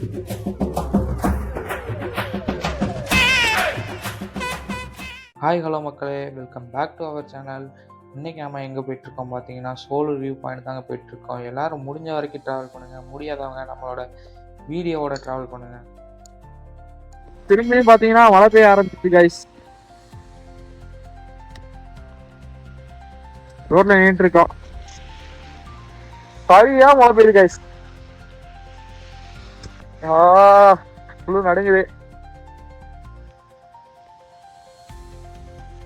Hi hello மக்களே, welcome back to our channel. இன்றைக்கி நம்ம எங்கே போயிட்டுருக்கோம் பார்த்தீங்கன்னா, சோலர் வியூ பாயிண்ட் தாங்க போயிட்டுருக்கோம். எல்லோரும் முடிஞ்ச வரைக்கும் ட்ராவல் பண்ணுங்கள், முடியாதவங்க நம்மளோட வீடியோவோட ட்ராவல் பண்ணுங்கள். திரும்பியும் பார்த்தீங்கன்னா மழை பெய்ய ஆரம்பிச்சிச்சு கைஸ். ரோட்ல நின்றுட்டு இருக்கோம், சரியா மழை பெய்யுது கைஸ். ஃபுல்லு நடுங்குது.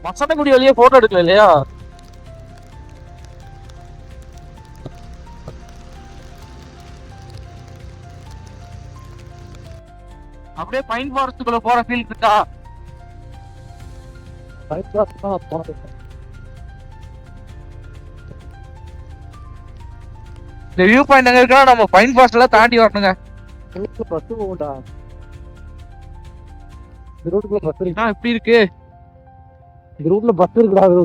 மசனக்குடி வழியே போட்டோ எடுக்கல இல்லையா? அப்படியே பைன் ஃபாரஸ்டுக்குள்ள போற ஃபீல் இருக்கா? பைன் ஃபாரஸ்ட் தான் போறது. இந்த வியூ பாயிண்ட் எங்க இருக்கா? நம்ம பைன் ஃபாரஸ்ட்ல தாண்டி வரணுங்க. பஸ் போகும்டா. இந்த ரூட்டுக்குள்ள பஸ் இருக்கா? எப்படி இருக்கு? இந்த ரூட்ல பஸ் இருக்குடா. இந்த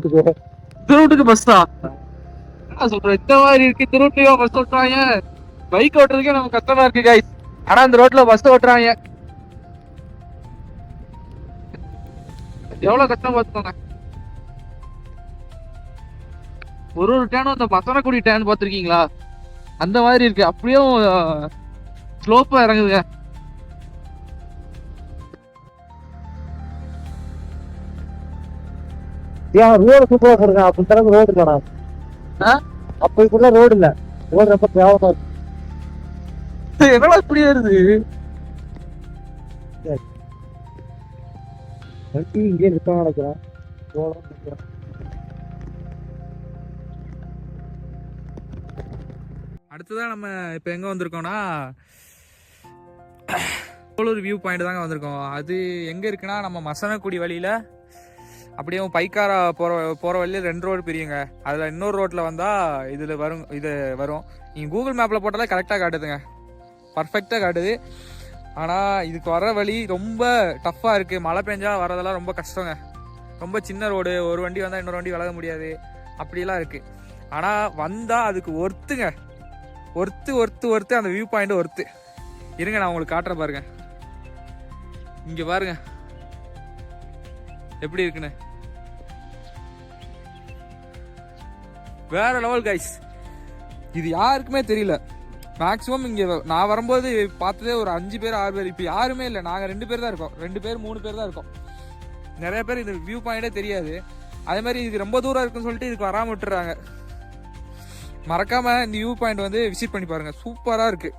ரூட்டுக்கு பஸ்ஸா? என்ன சொல்றேன், இந்த மாதிரி இருக்கு. இந்த ரூட்லயும் பஸ் ஓட்டுறாங்க. பைக் ஓட்டுறதுக்கே நமக்கு கஷ்டமா இருக்கு கைஸ். ஆனா இந்த ரோட்ல பஸ் ஓட்டுறாங்க. எவ்வளவு கஷ்டம் பார்த்துக்கோங்க. ஒரு டேனும் அந்த மசனக்குடி டேன் பார்த்துருக்கீங்களா? அந்த மாதிரி இருக்கு. அப்படியும் ஸ்லோப்பா இறங்குதுங்க. ரோடு சூப்பரா போடுங்க. அப்படி தரங்க ரோடு இல்லடா. அப்ப இப்ப ரோடு இல்ல. ரோடு ரொம்ப கேவலமா இருக்கு. என்னடா இப்படி வருது? இங்கே நிக்க நடக்கிறேன். அடுத்ததான் நம்ம இப்போ எங்கே வந்திருக்கோம்னா, சோலர் வியூ பாயிண்ட் தாங்க வந்திருக்கோம். அது எங்கே இருக்குன்னா, நம்ம மசனக்குடி வழியில் அப்படியே பைக்காரா போகிற வழியில் 2 ரோடு பிரியுங்க. அதில் இன்னொரு ரோட்டில் வந்தால் இது வரும். நீங்கள் கூகுள் மேப்பில் போட்டாலே கரெக்டாக காட்டுதுங்க, பர்ஃபெக்டாக காட்டுது. ஆனால் இதுக்கு வர வழி ரொம்ப டஃப்பாக இருக்குது. மழை பெஞ்சா வரதெல்லாம் ரொம்ப கஷ்டங்க. ரொம்ப சின்ன ரோடு, ஒரு வண்டி வந்தால் இன்னொரு வண்டி விலக முடியாது, அப்படிலாம் இருக்குது. ஆனால் வந்தால் அதுக்கு ஒர்த்துங்க. ஒர்த்து அந்த வியூ பாயிண்ட் ஒர்த்து. இருங்க, நான் உங்களுக்கு காட்டுறேன் பாருங்க. இங்கே பாருங்க எப்படி இருக்குன்னு. வேற லெவல் கைஸ். இது யாருக்குமே தெரியல. மேக்ஸிமம் இங்கே நான் வரும்போது பார்த்ததே ஒரு 5 பேர் 6 பேர். இப்போ யாருமே இல்லை. நாங்கள் 2 பேர் தான் இருக்கோம். 2 பேர் 3 பேர் தான் இருக்கோம். நிறைய பேர் இந்த வியூ பாயிண்டே தெரியாது. அதே மாதிரி இதுக்கு ரொம்ப தூரம் இருக்குன்னு சொல்லிட்டு இதுக்கு வராமல் விட்டுறாங்க. மறக்காம இந்த வியூ பாயிண்ட் வந்து விசிட் பண்ணி பாருங்க, சூப்பராக இருக்கு.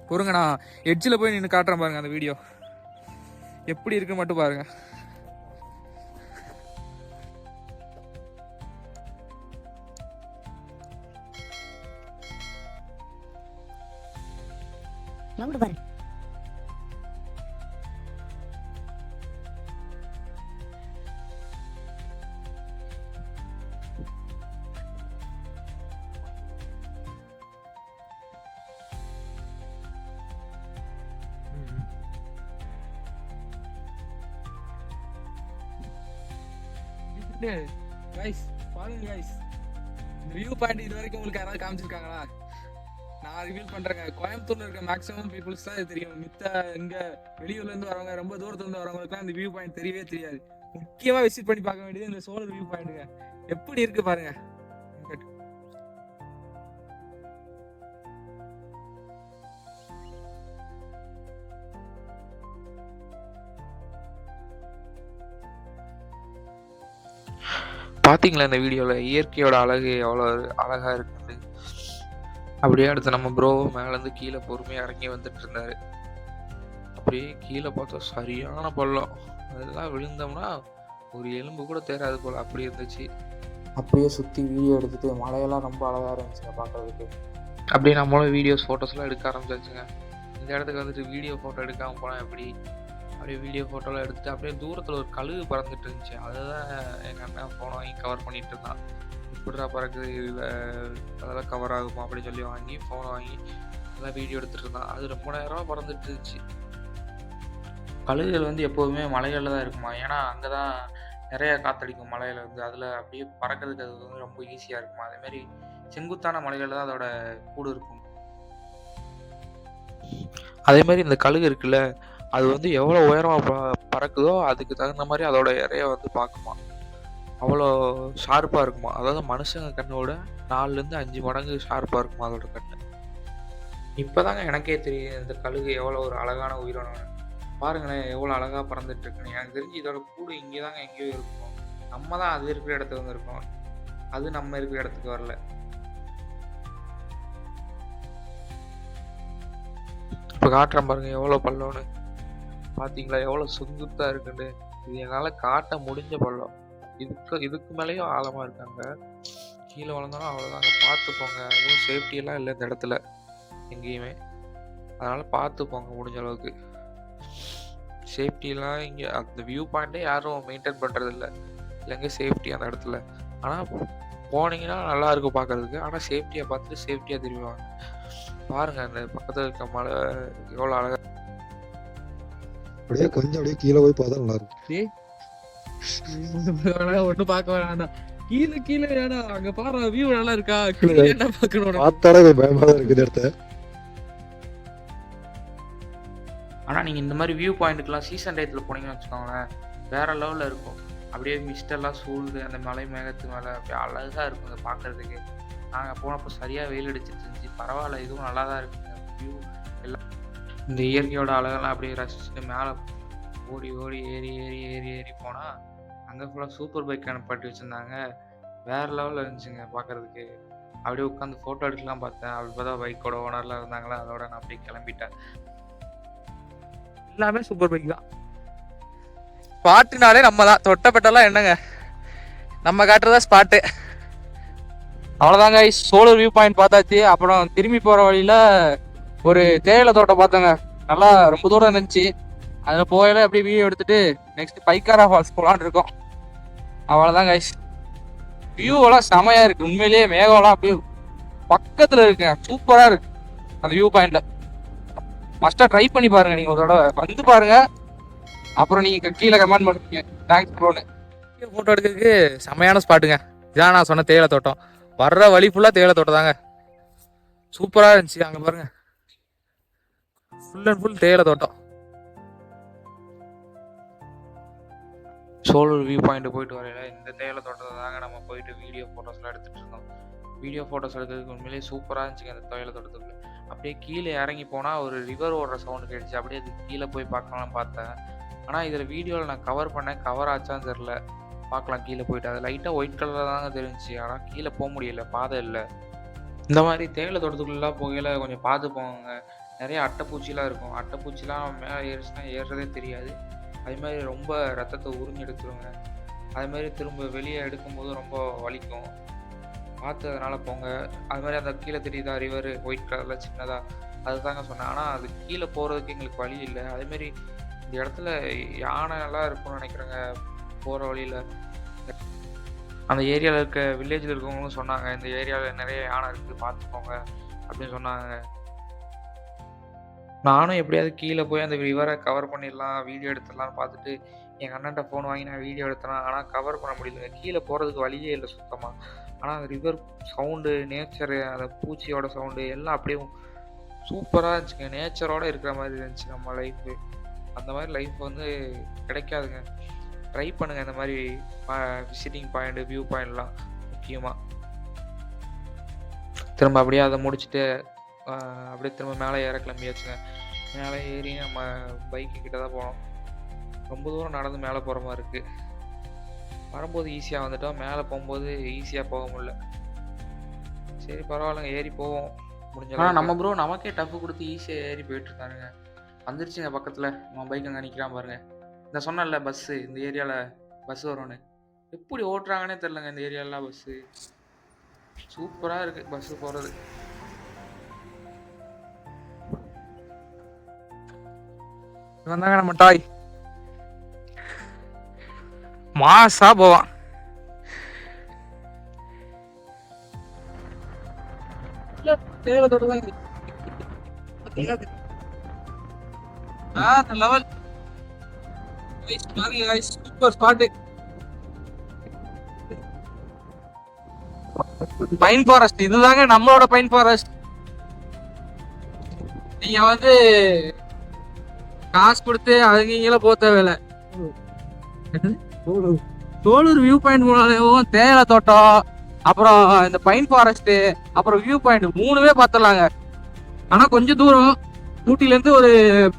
பொறுங்க, நான் எட்ஜில் போய் நின்று காட்டுறேன் பாருங்க. அந்த வீடியோ எப்படி இருக்குன்னு மட்டும் பாருங்க. பாரு. கைஸ் பாருங்க கைஸ், இந்த வியூ பாயிண்ட் இது வரைக்கும் உங்களுக்கு யாராவது காமிச்சிருக்காங்களா? நான் ரிவீல் பண்றேங்க. கோயம்புத்தூர்ல இருக்க மேக்ஸிமம் பீப்புள்ஸ் தான் தெரியும். மித்த இங்க வெளியூர்ல இருந்து வரவங்க, ரொம்ப தூரத்துல இருந்து வரவங்களுக்குலாம் இந்த வியூ பாயிண்ட் தெரியவே தெரியாது. முக்கியமா விசிட் பண்ணி பார்க்க வேண்டியது இந்த சோலர் வியூ பாயிண்ட்டுங்க. எப்படி இருக்கு பாருங்க. பார்த்தீங்களா இந்த வீடியோவில் இயற்கையோட அழகு எவ்வளோ அழகாக இருக்குது. அப்படியே அடுத்து நம்ம ப்ரோ மேலேருந்து கீழே பொறுமையாக இறங்கி வந்துட்டு இருந்தார். அப்படியே கீழே பார்த்தா சரியான பள்ளம். அதெல்லாம் விழுந்தோம்னா ஒரு எலும்பு கூட தேராது போல் அப்படி இருந்துச்சு. அப்படியே சுற்றி வீடியோ எடுத்துகிட்டு மழையெல்லாம் ரொம்ப அழகாக இருந்துச்சுங்க பார்க்குறதுக்கு. அப்படியே நம்மளும் வீடியோஸ் ஃபோட்டோஸ்லாம் எடுக்க ஆரம்பிச்சாச்சுங்க. இந்த இடத்துக்கு வந்துட்டு வீடியோ ஃபோட்டோ எடுக்காமல் போனால் எப்படி? அப்படியே வீடியோ ஃபோட்டோலாம் எடுத்துகிட்டு அப்படியே தூரத்தில் ஒரு கழுகு பறந்துட்டு இருந்துச்சு. அதை தான் எங்கள் அண்ணன் ஃபோன் வாங்கி கவர் பண்ணிகிட்டு இருந்தான். இப்படிடா பறக்குது, இதில் அதெல்லாம் கவர் ஆகுமா அப்படின்னு சொல்லி வாங்கி ஃபோனை வாங்கி அதெல்லாம் வீடியோ எடுத்துகிட்டு இருந்தான். அது ரொம்ப நேரமாக பறந்துட்டு இருந்துச்சு. கழுகுகள் வந்து எப்போதுமே மலைகளில் தான் இருக்குமா, ஏன்னா அங்கே தான் நிறையா காற்றடிக்கும் மலையில் வந்து. அதில் அப்படியே பறக்கிறதுக்கு அது வந்து ரொம்ப ஈஸியாக இருக்குமா. அதேமாதிரி செங்குத்தான மலைகளில் தான் அதோட கூடு இருக்கும். அதே மாதிரி இந்த கழுகு இருக்குல்ல, அது வந்து எவ்வளோ உயரமா பறக்குதோ அதுக்கு தகுந்த மாதிரி அதோட இரைய வந்து பார்க்குமா. அவ்வளோ ஷார்ப்பா இருக்குமா. அதாவது மனுஷங்க கண்ணோட 4லேருந்து 5 மடங்கு ஷார்ப்பா இருக்குமா அதோட கண்ணு. இப்பதாங்க எனக்கே தெரியும் இந்த கழுகு எவ்வளோ ஒரு அழகான உயிரினம்னு. பாருங்களேன் எவ்வளோ அழகா பறந்துட்டு இருக்குன்னு. எனக்கு தெரிஞ்சு இதோட கூடு இங்கே தாங்க எங்கேயோ இருக்கும். நம்ம தான் அது இருக்கிற இடத்துக்கு வந்து இருக்கோம். அது நம்ம இருக்கிற இடத்துக்கு வரல. இப்போ காட்டுறேன் பாருங்க எவ்வளோ பள்ளம்னு. பார்த்தீங்களா எவ்வளோ செங்குத்தா இருக்குன்னு. இது என்னால் காட்ட முடிஞ்ச பள்ளம். இதுக்கு மேலேயும் ஆழமா இருக்காங்க. கீழே விழுந்தாலும் அவ்வளோதாங்க. பார்த்து போங்க. எதுவும் சேஃப்டியெல்லாம் இல்லை இந்த இடத்துல எங்கேயுமே. அதனால் பார்த்து போங்க முடிஞ்ச அளவுக்கு. சேஃப்டியெல்லாம் இங்கே அந்த வியூ பாயிண்ட்டே யாரும் மெயின்டைன் பண்ணுறதில்ல. இல்லைங்க சேஃப்டி அந்த இடத்துல. ஆனால் போனீங்கன்னா நல்லா இருக்கும் பார்க்கறதுக்கு. ஆனால் சேஃப்டியாக பார்த்துட்டு சேஃப்டியாக திரும்புவாங்க. பாருங்கள் அந்த பக்கத்தில் இருக்க மலை எவ்வளோ அழகாக. அப்படியே கொஞ்சம் அப்படியே கீழே போய் பார்த்தா நல்லா இருக்கும். ஒன்னும் பார்க்க வேணாம். கீழே கீழே வேணாம். அங்க பாரு வியூ நல்லா இருக்கா. கீழே என்ன பார்க்கணும். பார்த்தாலே பயமா தான் இருக்குது இடத்த. ஆனால் நீங்கள் இந்த மாதிரி வியூ பாயிண்ட்டுக்கெலாம் சீசன் டயத்தில் போனீங்கன்னு வச்சுக்கோங்களேன், வேறு லெவலில் இருக்கும். அப்படியே மிஸ்டெல்லாம் சூழ்ந்து அந்த மலை மேகத்து மேலே அப்படியே அழகாக இருக்குங்க பார்க்குறதுக்கு. நாங்கள் போனப்போ சரியாக வெயில் அடிச்சிட்டு இருந்துச்சு. பரவாயில்ல இதுவும் நல்லா தான் இருக்குங்க வியூ எல்லாம். இந்த இயற்கையோட அழகெல்லாம் அப்படியே ரசிச்சுட்டு மேலே ஓடி ஓடி ஏறி ஏறி ஏறி ஏறி போனால் அங்கே ஃபுல்லாக சூப்பர் பைக் அனுப்பாட்டி வச்சுருந்தாங்க. வேறு லெவலில் இருந்துச்சுங்க பார்க்குறதுக்கு. அப்படியே உட்காந்து ஃபோட்டோ எடுக்கலாம் பார்த்தேன். அப்படி பார்த்தா பைக்கோட ஓனர்லாம் இருந்தாங்களா. அதோட நான் அப்படியே கிளம்பிட்டேன். எல்லாமே சூப்பர் பைக் தான். ஸ்பாட்டுனாலே நம்ம தான். தொட்டப்பட்டெல்லாம் என்னங்க நம்ம காட்டுறதா ஸ்பாட்டு. அவ்வளோதாங்க. சோலர் வியூ பாயிண்ட் பார்த்தாச்சு. அப்புறம் திரும்பி போகிற வழியில் ஒரு தேயிலை தோட்டம் பார்த்தோங்க. நல்லா ரொம்ப தூரம் இருந்துச்சு. அதில் போயில அப்படியே வியூ எடுத்துட்டு நெக்ஸ்ட் பைக்காரா ஃபால்ஸ் போகலான்னு இருக்கோம். அவ்வளோதான் கைஸ். வியூவெல்லாம் செமையாக இருக்குது. உண்மையிலேயே மேகம்லாம் அப்படியே பக்கத்தில் இருக்குங்க. சூப்பராக இருக்கு அந்த வியூ பாயிண்ட்டில். ஃபஸ்ட்டாக ட்ரை பண்ணி பாருங்கள். நீங்கள் ஒரு தடவை வந்து பாருங்கள். அப்புறம் நீங்கள் கீழே கமெண்ட் பண்ணுவீங்க தேங்க்ஸ் ப்ரோன்னு. ஃபோட்டோ எடுக்கிறதுக்கு செமையான ஸ்பாட்டுங்க. இதான் நான் சொன்ன தேயிலை தோட்டம். வர்ற வழி ஃபுல்லாக தேயிலை தோட்டம் தாங்க. சூப்பராக இருந்துச்சு. அங்கே பாருங்க ஃபுல் அண்ட் ஃபுல் தேயிலை தோட்டம். சோலர் வியூ பாயிண்ட் போயிட்டு வரையில இந்த தேயிலை தோட்டத்தை தாங்க நம்ம போயிட்டு வீடியோ ஃபோட்டோஸ்லாம் எடுத்துகிட்டு இருந்தோம். வீடியோ ஃபோட்டோஸ் எடுக்கிறதுக்கு உண்மையிலேயே சூப்பராக இருந்துச்சுங்க அந்த தேயிலை தோட்டத்துக்குள்ள. அப்படியே கீழே இறங்கி போனால் ஒரு ரிவர் ஓடுற சவுண்டு கேட்டுச்சு. அப்படியே அது கீழே போய் பார்க்கலாம் பார்த்தேன். ஆனால் இதில் வீடியோவில் நான் கவர் பண்ணேன். கவர் ஆச்சான்னு தெரில. பார்க்கலாம் கீழே போயிட்டு. அது லைட்டாக ஒயிட் கலரில் தாங்க தெரிஞ்சிச்சு. ஆனால் கீழே போக முடியல, பாதை இல்லை. இந்த மாதிரி தேயிலை தோட்டத்துக்குள்ளெலாம் போகையில் கொஞ்சம் பார்த்து போங்க. நிறைய அட்டைப்பூச்சிலாம் இருக்கும். அட்டைப்பூச்சிலாம் மேலே ஏறிச்சுன்னா ஏறுறதே தெரியாது. அதுமாதிரி ரொம்ப ரத்தத்தை உறிஞ்சி எடுத்துருங்க. அதுமாதிரி திரும்ப வெளியே எடுக்கும்போது ரொம்ப வலிக்கும். பார்த்து அதனால் போங்க. அதுமாதிரி அந்த கீழே தெரியுதா ரிவர் ஒயிட் கலரில் சின்னதாக, அது தாங்க சொன்னேன். ஆனால் அது கீழே போகிறதுக்கு எங்களுக்கு வழி இல்லை. அதேமாரி இந்த இடத்துல யானைலாம் இருக்கும்னு நினைக்கிறேங்க போகிற வழியில். அந்த ஏரியாவில் இருக்க வில்லேஜில் இருக்கவங்களும் சொன்னாங்க இந்த ஏரியாவில் நிறைய யானை இருக்குது பார்த்துக்கோங்க அப்படின்னு சொன்னாங்க. நானும் எப்படியாவது கீழே போய் அந்த ரிவரை கவர் பண்ணிடலாம், வீடியோ எடுத்துடலாம்னு பார்த்துட்டு எங்கள் அண்ணன்ட்ட ஃபோன் வாங்கி நான் வீடியோ எடுத்தேன். ஆனால் கவர் பண்ண முடியலங்க. கீழே போகிறதுக்கு வழியே இல்லை சுத்தமாக. ஆனால் அந்த ரிவர் சவுண்டு, நேச்சரு, அந்த பூச்சியோட சவுண்டு எல்லாம் அப்படியே சூப்பராக இருந்துச்சுங்க. நேச்சரோடு இருக்கிற மாதிரி இருந்துச்சு நம்ம லைஃபு. அந்த மாதிரி லைஃப் வந்து கிடைக்காதுங்க. ட்ரை பண்ணுங்கள் இந்த மாதிரி விசிட்டிங் பாயிண்ட்டு, வியூ பாயிண்ட்லாம் முக்கியமாக. திரும்ப அப்படியே அதை முடிச்சுட்டு அப்படியே திரும்ப மேலே ஏற கிளம்பியாச்சுங்க. மேலே ஏறி நம்ம பைக்கு கிட்ட தான் போனோம். ரொம்ப தூரம் நடந்து மேலே போகிற மாதிரி இருக்குது. வரும்போது ஈஸியாக வந்துட்டோம், மேலே போகும்போது ஈஸியாக போக முடியல. சரி பரவாயில்லைங்க, ஏறி போவோம் முடிஞ்ச. ஆனால் நம்ம ப்ரோ நமக்கே டஃப்பு கொடுத்து ஈஸியாக ஏறி போயிட்டுருக்காருங்க. வந்துருச்சுங்க பக்கத்தில். நம்ம பைக் அங்கே நிற்கிறான் பாருங்க. இந்த சொன்னல பஸ்ஸு, இந்த ஏரியாவில் பஸ் வரும்னு, எப்படி ஓட்டுறாங்கன்னே தெரிலங்க இந்த ஏரியாலலாம் பஸ்ஸு. சூப்பராக இருக்குது பஸ்ஸு போகிறது. வந்தாங்க நம்ம டாய் மாசா போவான். Super spot. பைன் ஃபாரஸ்ட் இதுதாங்க நம்மளோட பைன் ஃபாரஸ்ட். நீங்க வந்து காசு கொடுத்து அங்கீங்கள போக தேவையில்ல. சோலூர் வியூ பாயிண்ட் போனாலும் தேயிலை தோட்டம், அப்புறம் இந்த பைன் ஃபாரஸ்ட், அப்புறம் வியூ பாயிண்ட் 3மே பார்த்துடலாங்க. ஆனா கொஞ்சம் தூரம், ஊட்டில இருந்து ஒரு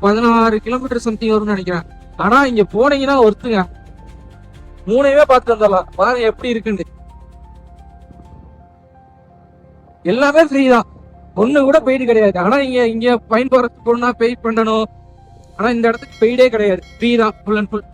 16 கிலோமீட்டர் சம்திங் வரும்னு நினைக்கிறேன். ஆனா இங்க போனீங்கன்னா ஒருத்துங்க 3மே பார்த்து வந்துடலாம். பாருங்க எப்படி இருக்குன்னு. எல்லாமே ஃப்ரீ தான், ஒண்ணு கூட பெய்டு கிடையாது. ஆனா இங்க பைன் ஃபாரஸ்ட் போனா பெய்ட் பண்ணணும். ஆனா இந்த இடத்துக்கு பெய்டே கிடையாது, ஃப்ரீ தான் ஃபுல் அண்ட் ஃபுல்.